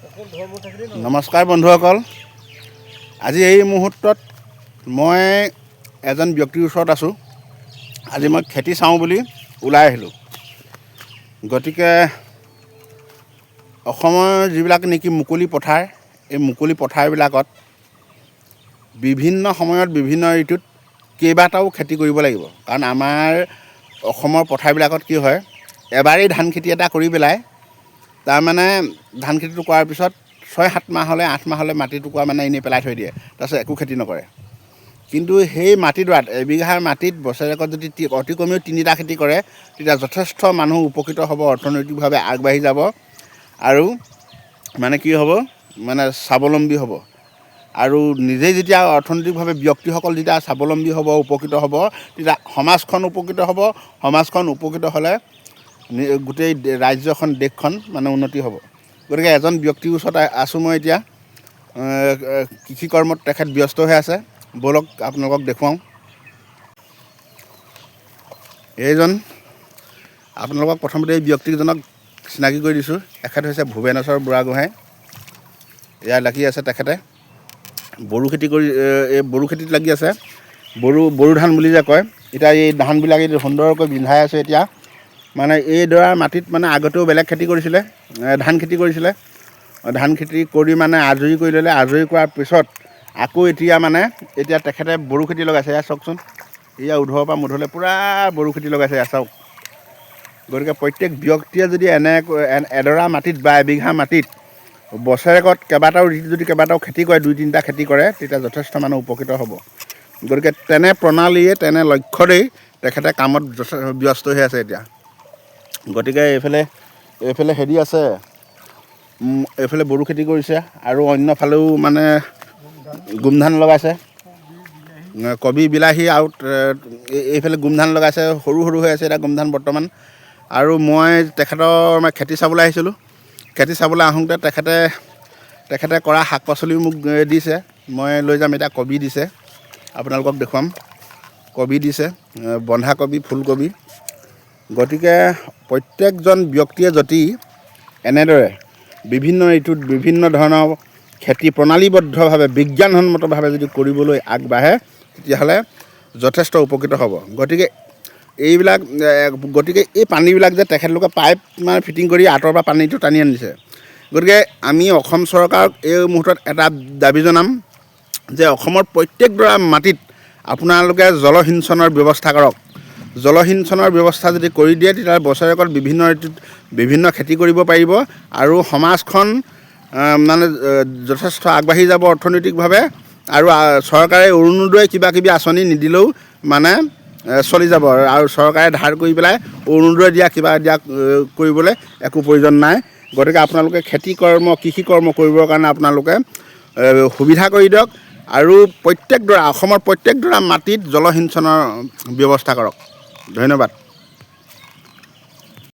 নমস্কাৰ বন্ধুসকল, আজি এই মুহূৰ্তত মই এজন ব্যক্তিৰ ওচৰত আছোঁ। আজি মই খেতি চাওঁ বুলি ওলাই আহিলোঁ। গতিকে অসমৰ যিবিলাক নেকি মুকলি পথাৰ, এই মুকলি পথাৰবিলাকত বিভিন্ন সময়ত বিভিন্ন ঋতুত কেইবাটাও খেতি কৰিব লাগিব। কাৰণ আমাৰ অসমৰ পথাৰবিলাকত কি হয়, এবাৰেই ধান খেতি এটা কৰি পেলাই তাৰমানে ধান খেতিটো কৰাৰ পিছত 6-7 মাহলৈ 8 মাহলৈ মাটিটুকুৰা মানে এনেই পেলাই থৈ দিয়ে, তাৰপিছত একো খেতি নকৰে। কিন্তু সেই মাটিডৰাত এবিঘাৰ মাটিত বছৰেকত যদি অতি কমেও 3টা খেতি কৰে, তেতিয়া যথেষ্ট মানুহ উপকৃত হ'ব, অৰ্থনৈতিকভাৱে আগবাঢ়ি যাব আৰু মানে কি হ'ব, মানে স্বাৱলম্বী হ'ব। আৰু নিজেই যেতিয়া অৰ্থনৈতিকভাৱে ব্যক্তিসকল যেতিয়া স্বাৱলম্বী হ'ব, উপকৃত হ'ব, তেতিয়া সমাজখন উপকৃত হ'ব। সমাজখন উপকৃত হ'লে গোটেই ৰাজ্যখন, দেশখন মানে উন্নতি হ'ব। গতিকে এজন ব্যক্তিৰ ওচৰত আছোঁ মই এতিয়া। কৃষি কৰ্মত তেখেত ব্যস্ত হৈ আছে। ব'লক আপোনালোকক দেখুৱাওঁ। এইজন আপোনালোকক প্ৰথমতে এই ব্যক্তিজনক চিনাকি কৰি দিছোঁ। এখেত হৈছে ভূৱেনেশ্বৰ বুঢ়াগোহাঁই। ইয়াত লাগি আছে তেখেতে বড়ো খেতি কৰি, এই বড়ো খেতিত লাগি আছে। বড়ো ধান বুলি যে কয়। এতিয়া এই ধানবিলাক সুন্দৰকৈ বিন্ধাই আছে। এতিয়া মানে এইডৰা মাটিত মানে আগতেও বেলেগ খেতি কৰিছিলে, ধান খেতি কৰিছিলে। ধান খেতি কৰি মানে আজৰি কৰি ল'লে। আজৰি কৰাৰ পিছত আকৌ এতিয়া তেখেতে বড়ো খেতি লগাইছে। এয়া চাওকচোন, এয়া উধৰৰ পৰা মুধলৈ পূৰা বড়ো খেতি লগাইছে। এয়া চাওক। গতিকে প্ৰত্যেক ব্যক্তিয়ে যদি এডৰা মাটিত বা এবিঘা মাটিত বছৰেকত কেইবাটাও খেতি কৰে, 2-3টা খেতি কৰে, তেতিয়া যথেষ্ট মানুহ উপকৃত হ'ব। গতিকে তেনে প্ৰণালীয়ে, তেনে লক্ষ্যৰেই তেখেতে কামত ব্যস্ত হৈ আছে এতিয়া। গতিকে এইফালে হেৰি আছে, এইফালে বড়ো খেতি কৰিছে আৰু অন্যফালেও মানে গোমধান লগাইছে, কবি, বিলাহী আৰু এইফালে গোমধান লগাইছে। সৰু হৈ আছে এতিয়া গোমধান বৰ্তমান। আৰু মই তেখেতৰ খেতি চাবলৈ আহিছিলোঁ। খেতি চাবলৈ আহোঁতে তেখেতে কৰা শাক পাচলিও মোক দিছে। মই লৈ যাম এতিয়া। কবি দিছে, আপোনালোকক দেখুৱাম। কবি দিছে, বন্ধাকবি, ফুলকবি। গতিকে প্ৰত্যেকজন ব্যক্তিয়ে যদি এনেদৰে বিভিন্ন ঋতুত বিভিন্ন ধৰণৰ খেতি প্ৰণালীবদ্ধভাৱে, বিজ্ঞানসন্মতভাৱে যদি কৰিবলৈ আগবাঢ়ে, তেতিয়াহ'লে যথেষ্ট উপকৃত হ'ব। গতিকে এই পানীবিলাক যে তেখেতলোকে পাইপ মানে ফিটিং কৰি আঁতৰৰ পৰা পানীটো টানি আনিছে। গতিকে আমি অসম চৰকাৰক এই মুহূৰ্তত এটা দাবী জনাম যে অসমৰ প্ৰত্যেকডৰা মাটিত আপোনালোকে জলসিঞ্চনৰ ব্যৱস্থা কৰক। জলসিঞ্চনৰ ব্যৱস্থা যদি কৰি দিয়ে, তেতিয়া বছৰেকত বিভিন্ন ঋতুত বিভিন্ন খেতি কৰিব পাৰিব আৰু সমাজখন মানে যথেষ্ট আগবাঢ়ি যাব অৰ্থনৈতিকভাৱে। আৰু চৰকাৰে অৰুণোদয় কিবাকিবি আঁচনি নিদিলেও মানে চলি যাব। আৰু চৰকাৰে ধাৰ কৰি পেলাই অৰুণোদয় কিবা দিয়া কৰিবলৈ একো প্ৰয়োজন নাই। গতিকে আপোনালোকে কৃষি কৰ্ম কৰিবৰ কাৰণে আপোনালোকে সুবিধা কৰি দিয়ক আৰু অসমৰ প্ৰত্যেকডৰা মাটিত জলসিঞ্চনৰ ব্যৱস্থা কৰক। ধন্যবাদ।